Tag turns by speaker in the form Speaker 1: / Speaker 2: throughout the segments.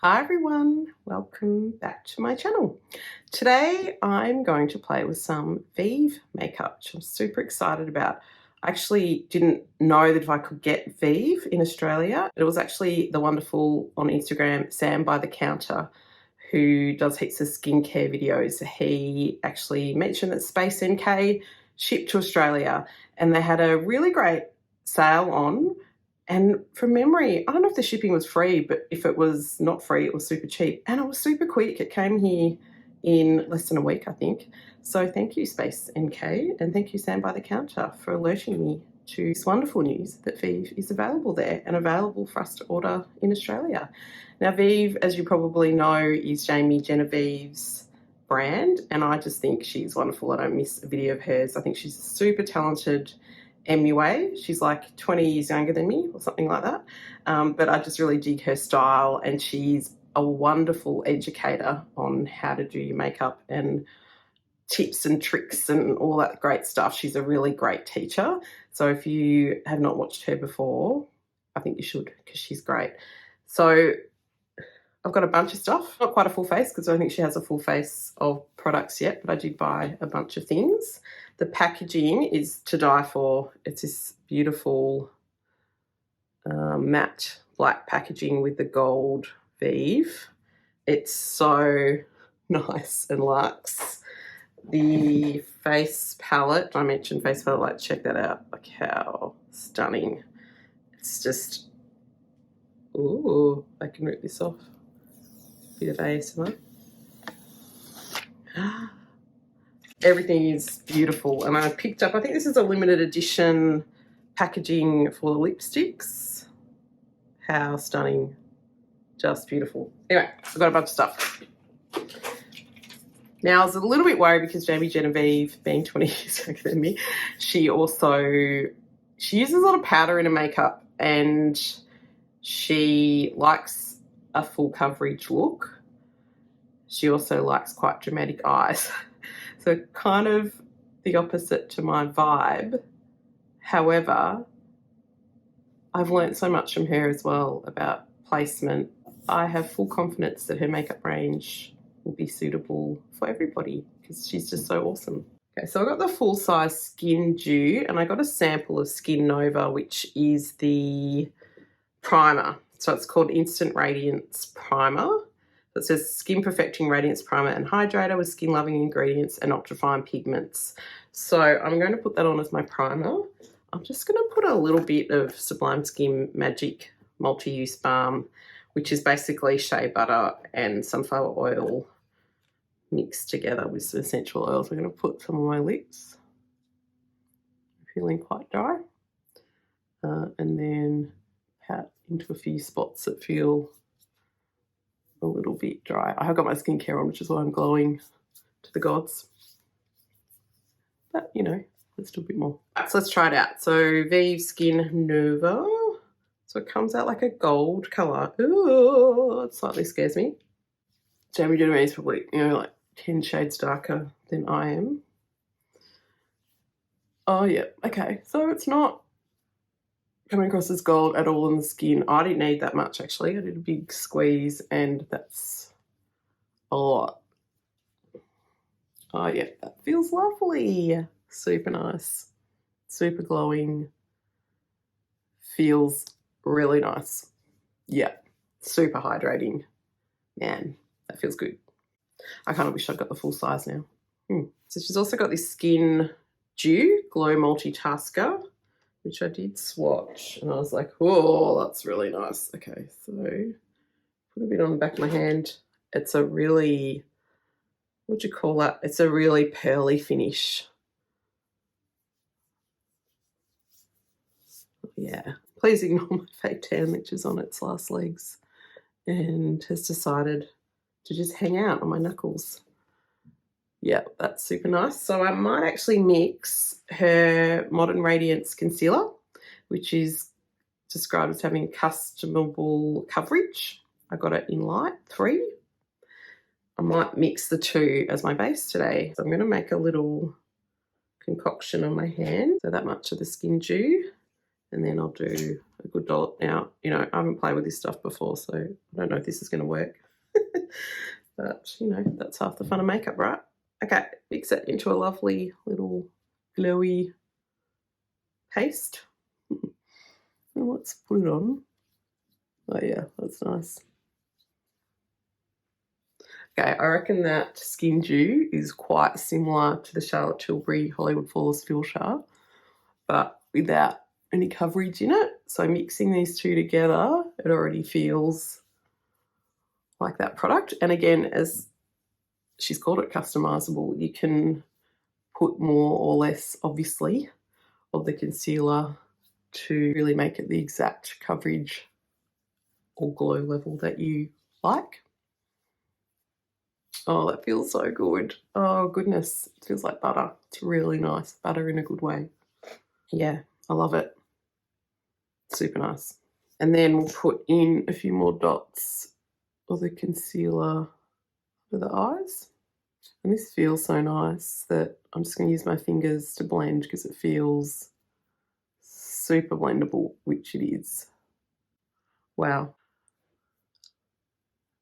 Speaker 1: Hi everyone, welcome back to my channel. Today I'm going to play with some Vieve Makeup, which I'm super excited about. I actually didn't know that if I could get Vieve in Australia. It was actually the wonderful, on Instagram, Sam by the Counter, who does heaps of skincare videos. He actually mentioned that Space NK shipped to Australia and they had a really great sale on. And from memory, I don't know if the shipping was free, but if it was not free, it was super cheap. And it was super quick. It came here in less than a week, I think. So thank you, Space NK, and thank you, Sam by the Counter, for alerting me to this wonderful news that Vieve is available there and available for us to order in Australia. Now, Vieve, as you probably know, is Jamie Genevieve's brand, and I just think she's wonderful. I don't miss a video of hers. I think she's super talented MUA. She's like 20 years younger than me or something like that. But I just really dig her style, and she's a wonderful educator on how to do your makeup and tips and tricks and all that great stuff. She's a really great teacher. So if you have not watched her before, I think you should, because she's great. So I've got a bunch of stuff, not quite a full face because I don't think she has a full face of products yet, but I did buy a bunch of things. The packaging is to die for. It's this beautiful matte black packaging with the gold Vieve. It's so nice and luxe. The face palette, I mentioned face palette, like check that out. Like how stunning. It's just, ooh, I can rip this off. Bit of ASMR. Everything is beautiful, and I picked up, I think this is a limited edition packaging for the lipsticks. How stunning. Just beautiful. Anyway, I've got a bunch of stuff. Now, I was a little bit worried because Jamie Genevieve, being 20 years younger than me, she uses a lot of powder in her makeup, and she likes a full coverage look. She also likes quite dramatic eyes. So kind of the opposite to my vibe. However, I've learned so much from her as well about placement. I have full confidence that her makeup range will be suitable for everybody because she's just so awesome. Okay, so I got the full size Skin Dew, and I got a sample of Skin Nova, which is the primer. So it's called Instant Radiance Primer. It says Skin Perfecting Radiance Primer and Hydrator with skin loving ingredients and ultrafine pigments. So I'm going to put that on as my primer. I'm just going to put a little bit of Sublime Skin Magic Multi-Use Balm, which is basically shea butter and sunflower oil mixed together with some essential oils. I'm going to put some on my lips. I'm feeling quite dry. And then pat into a few spots that feel a little bit dry. I have got my skincare on, which is why I'm glowing to the gods. But, you know, let's do a bit more. Right, so let's try it out. So Vieve Skin Nova. So it comes out like a gold colour. Ooh, it slightly scares me. Jamie Genevieve is probably, you know, like 10 shades darker than I am. Oh, yeah. Okay. So it's not coming across as gold at all in the skin. I didn't need that much, actually. I did a big squeeze, and that's a lot. Oh, yeah, that feels lovely. Super nice. Super glowing. Feels really nice. Yeah, super hydrating. Man, that feels good. I kind of wish I'd got the full size now. So she's also got this Skin Dew Glow Multitasker, which I did swatch, and I was like, oh, that's really nice. Okay, so put a bit on the back of my hand. It's a really, what do you call that? It's a really pearly finish. Yeah, please ignore my fake tan, which is on its last legs and has decided to just hang out on my knuckles. Yeah, that's super nice. So I might actually mix her Modern Radiance Concealer, which is described as having customable coverage. I got it in light 3. I might mix the two as my base today. So I'm going to make a little concoction on my hand. So that much of the Skin Dew And then I'll do a good dollop. Now, you know, I haven't played with this stuff before, so I don't know if this is going to work. But, you know, that's half the fun of makeup, right? Okay, mix it into a lovely little glowy paste. Now let's put it on. Oh yeah, that's nice. Okay, I reckon that Skin Dew is quite similar to the Charlotte Tilbury Hollywood Flawless Filter, but without any coverage in it. So mixing these two together, it already feels like that product. And again, as she's called it, customizable, you can put more or less, obviously, of the concealer to really make it the exact coverage or glow level that you like. Oh, that feels so good. Oh, goodness. It feels like butter. It's really nice. Butter in a good way. Yeah, I love it. Super nice. And then we'll put in a few more dots of the concealer for the eyes. And this feels so nice that I'm just going to use my fingers to blend because it feels super blendable, which it is. Wow.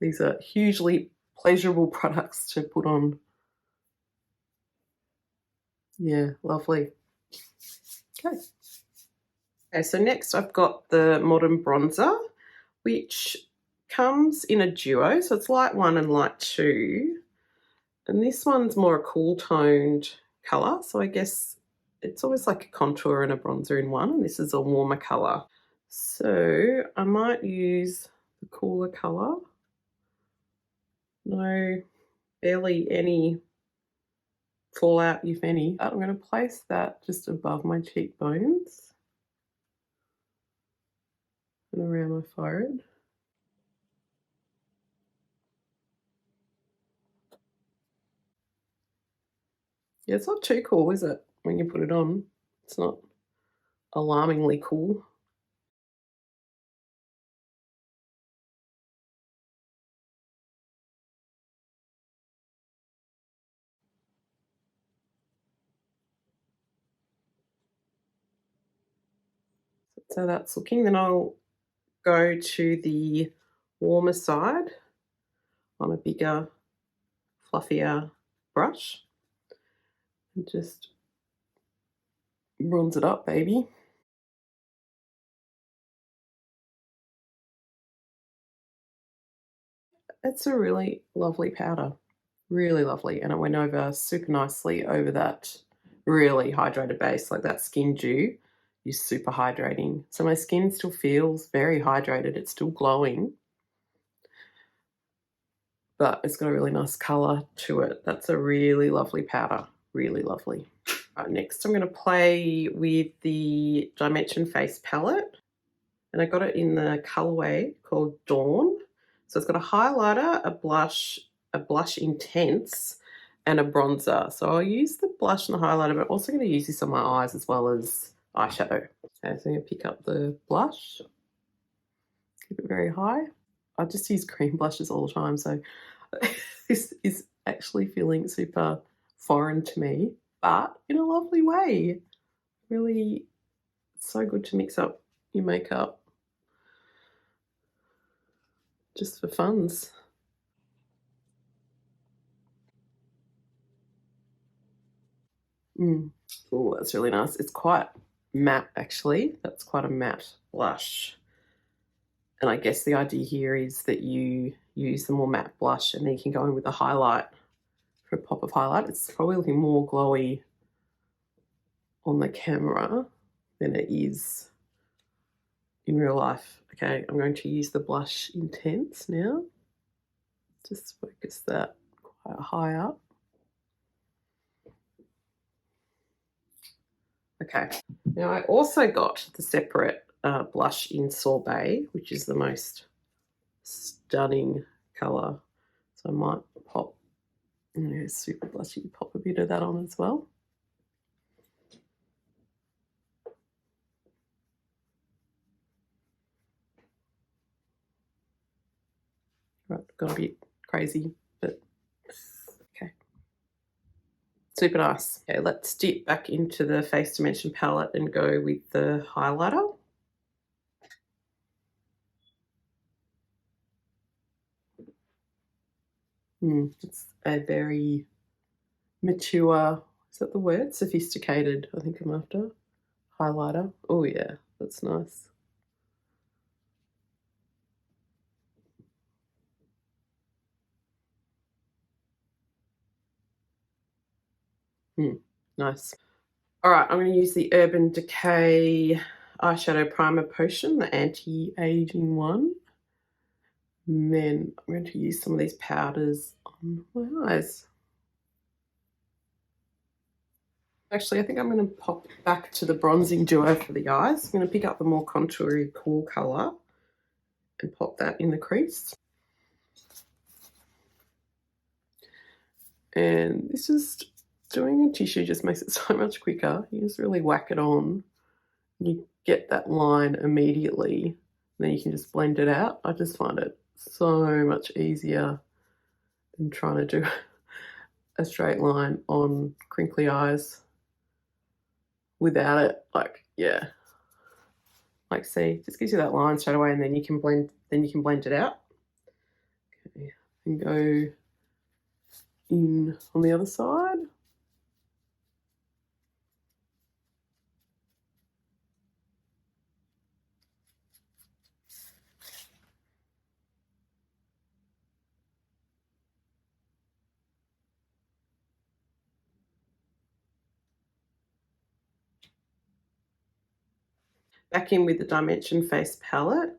Speaker 1: These are hugely pleasurable products to put on. Yeah, lovely. Okay. Okay, so next I've got the Modern Bronzer, which comes in a duo, so it's light 1 and light 2. And this one's more a cool toned colour, so I guess it's almost like a contour and a bronzer in one, and this is a warmer colour. So I might use the cooler colour. No, barely any fallout, if any. I'm going to place that just above my cheekbones and around my forehead. Yeah, it's not too cool, is it, when you put it on? It's not alarmingly cool. So that's looking. Then I'll go to the warmer side on a bigger, fluffier brush and just bronze it up, baby. It's a really lovely powder, really lovely, and it went over super nicely over that really hydrated base. Like that Skin Dew is super hydrating. So my skin still feels very hydrated. It's still glowing, but it's got a really nice colour to it. That's a really lovely powder, really lovely. Right, next I'm going to play with the Dimension Face palette, and I got it in the colourway called Dawn. So it's got a highlighter, a blush intense, and a bronzer. So I'll use the blush and the highlighter, but I'm also going to use this on my eyes as well as eyeshadow. Okay, so I'm going to pick up the blush, keep it very high. I just use cream blushes all the time, so this is actually feeling super foreign to me, but in a lovely way. Really, so good to mix up your makeup just for funs. Oh, that's really nice. It's quite matte, actually. That's quite a matte blush. And I guess the idea here is that you use the more matte blush and then you can go in with a highlight for a pop of highlight. It's probably looking more glowy on the camera than it is in real life. Okay, I'm going to use the blush intense now. Just focus that quite high up. Okay, now I also got the separate blush in Sorbet, which is the most stunning colour. So I might pop, super blushy, pop a bit of that on as well. Right, got a bit crazy, but okay. Super nice. Okay, let's dip back into the Face Dimension palette and go with the highlighter. It's a very mature, is that the word? Sophisticated, I think I'm after. Highlighter. Oh yeah, that's nice. Nice. All right, I'm going to use the Urban Decay Eyeshadow Primer Potion, the anti-aging one. And then I'm going to use some of these powders on my eyes. Actually, I think I'm going to pop back to the bronzing duo for the eyes. I'm going to pick up the more contoury cool colour and pop that in the crease. And this is doing a tissue just makes it so much quicker. You just really whack it on. You get that line immediately. And then you can just blend it out. I just find it so much easier than trying to do a straight line on crinkly eyes without it. Like, yeah. Like, see, just gives you that line straight away, and then you can blend it out. Okay. And go in on the other side. Back in with the Dimension Face palette.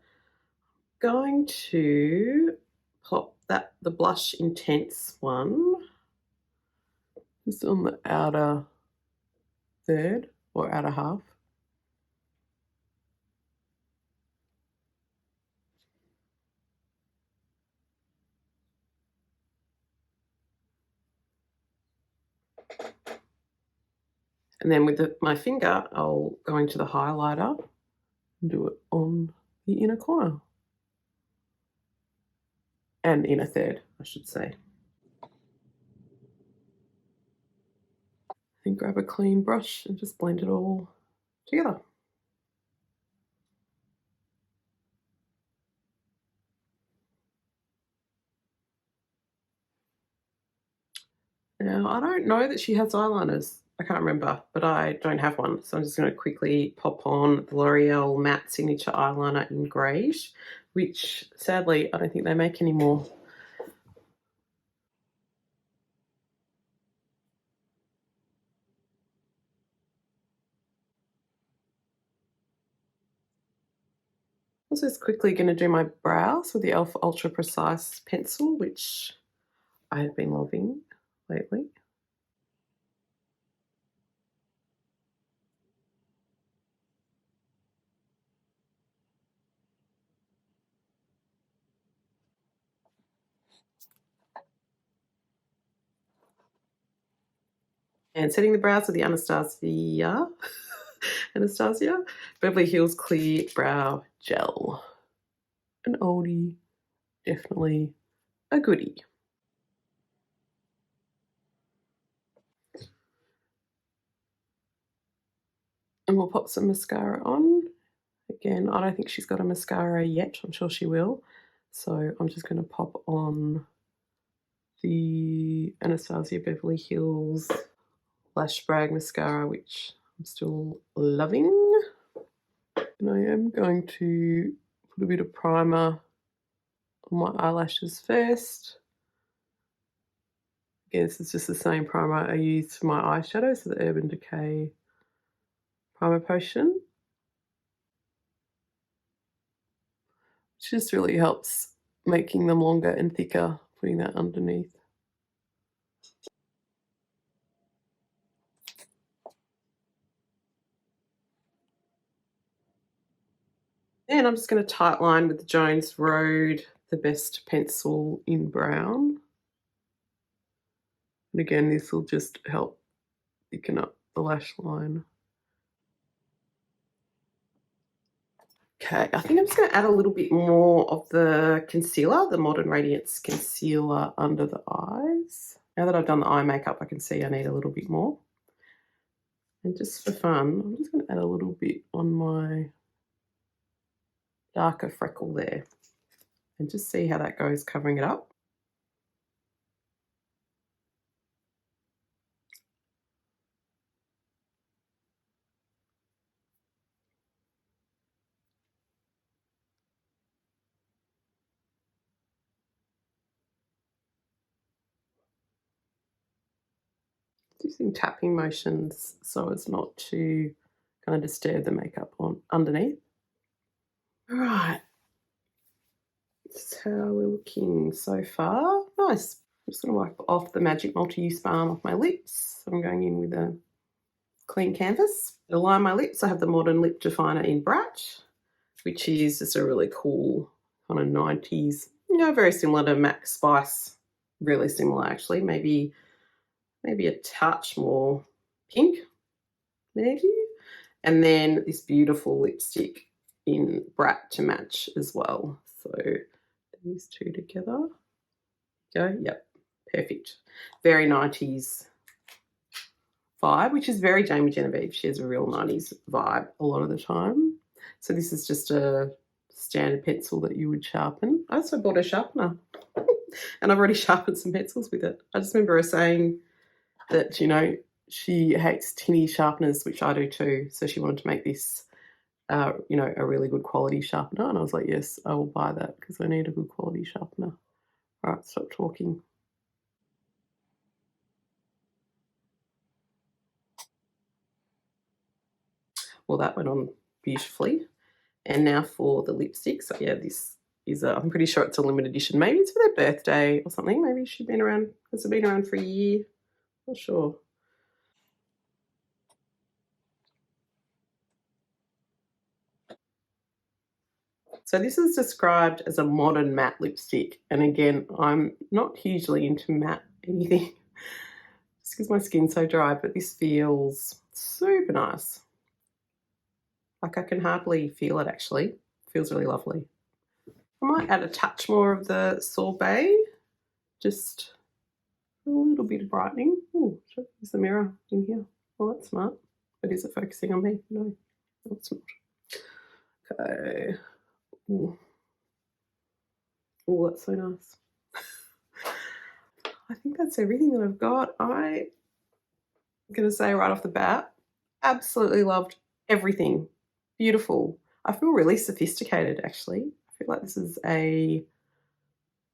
Speaker 1: Going to pop the Blush Intense one just on the outer third or outer half. And then with my finger, I'll go into the highlighter and do it on the inner corner. And inner third, I should say. And grab a clean brush and just blend it all together. Now, I don't know that she has eyeliners. I can't remember, but I don't have one. So I'm just going to quickly pop on the L'Oreal Matte Signature Eyeliner in Greige, which sadly I don't think they make anymore. I'm just quickly going to do my brows with the e.l.f. Ultra Precise pencil, which I have been loving lately. And setting the brows with the Anastasia Beverly Hills Clear Brow Gel. An oldie, definitely a goodie. And we'll pop some mascara on. Again, I don't think she's got a mascara yet. I'm sure she will. So I'm just going to pop on the Anastasia Beverly Hills Lash Brag Mascara, which I'm still loving. And I am going to put a bit of primer on my eyelashes first. Again, this is just the same primer I used for my eyeshadow, so the Urban Decay Primer Potion. Which just really helps making them longer and thicker, putting that underneath. And I'm just going to tightline with the Jones Road, the best pencil in brown. And again, this will just help thicken up the lash line. Okay, I think I'm just going to add a little bit more of the concealer, the Modern Radiance concealer under the eyes. Now that I've done the eye makeup, I can see I need a little bit more. And just for fun, I'm just going to add a little bit on my darker freckle there and just see how that goes covering it up. Using tapping motions so as not to kind of disturb the makeup on underneath. All right, this is how we're looking so far. Nice. I'm just going to wipe off the Magic Multi-Use Balm off my lips. So I'm going in with a clean canvas. To line my lips, I have the Modern Lip Definer in Brat, which is just a really cool kind of 90s, you know, very similar to MAC Spice. Really similar, actually. Maybe a touch more pink, maybe. And then this beautiful lipstick in Brat to match as well. So these two together. Go, yep, perfect. Very 90s vibe, which is very Jamie Genevieve. She has a real 90s vibe a lot of the time. So this is just a standard pencil that you would sharpen. I also bought a sharpener and I've already sharpened some pencils with it. I just remember her saying that, you know, she hates tinny sharpeners, which I do too. So she wanted to make this, you know, a really good quality sharpener. And I was like, yes, I will buy that because I need a good quality sharpener. All right, stop talking. Well, that went on beautifully. And now for the lipstick. So yeah, this is I'm pretty sure it's a limited edition. Maybe it's for their birthday or something. Maybe she's been around. Has it been around for a year? Not sure. So this is described as a modern matte lipstick. And again, I'm not hugely into matte anything just because my skin's so dry, but this feels super nice. Like I can hardly feel it actually. It feels really lovely. I might add a touch more of the Sorbet, just a little bit of brightening. Oh, should I use the mirror in here? Well, that's smart. But is it focusing on me? No, it's not. Okay. Ooh. Oh, that's so nice. I think that's everything that I've got. I'm going to say right off the bat, absolutely loved everything. Beautiful. I feel really sophisticated, actually. I feel like this is a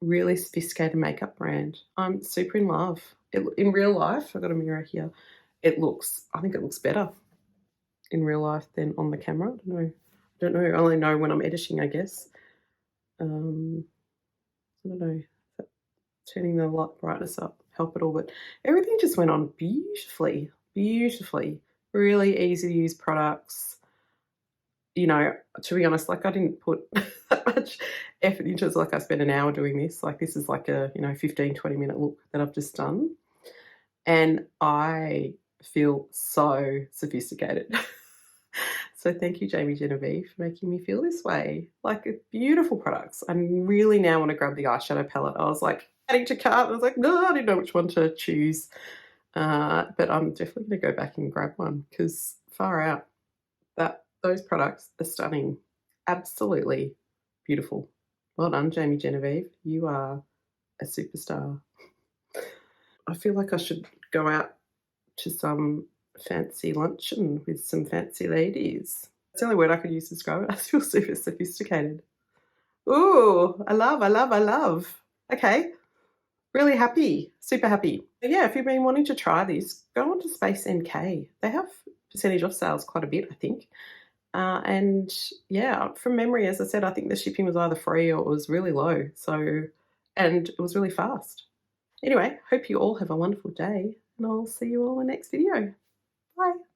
Speaker 1: really sophisticated makeup brand. I'm super in love. In real life, I've got a mirror here. I think it looks better in real life than on the camera. I don't know. I only know when I'm editing, I guess. I don't know. Turning the light brightness up help at all, but everything just went on beautifully. Really easy to use products. You know, to be honest, like I didn't put that much effort into it. It's like I spent an hour doing this. Like this is like a, 15-20 minute look that I've just done. And I feel so sophisticated. So thank you, Jamie Genevieve, for making me feel this way. Like beautiful products. I really now want to grab the eyeshadow palette. I was like adding to cart. I was like, no, I didn't know which one to choose. But I'm definitely going to go back and grab one because far out. Those products are stunning. Absolutely beautiful. Well done, Jamie Genevieve. You are a superstar. I feel like I should go out to some fancy luncheon with some fancy ladies. That's the only word I could use to describe it. I feel super sophisticated. Ooh, I love. Okay, really happy, super happy. But yeah, if you've been wanting to try this, go on to Space NK. They have percentage off sales quite a bit, I think. And yeah, from memory, as I said, I think the shipping was either free or it was really low. So, and it was really fast. Anyway, hope you all have a wonderful day and I'll see you all in the next video. Bye.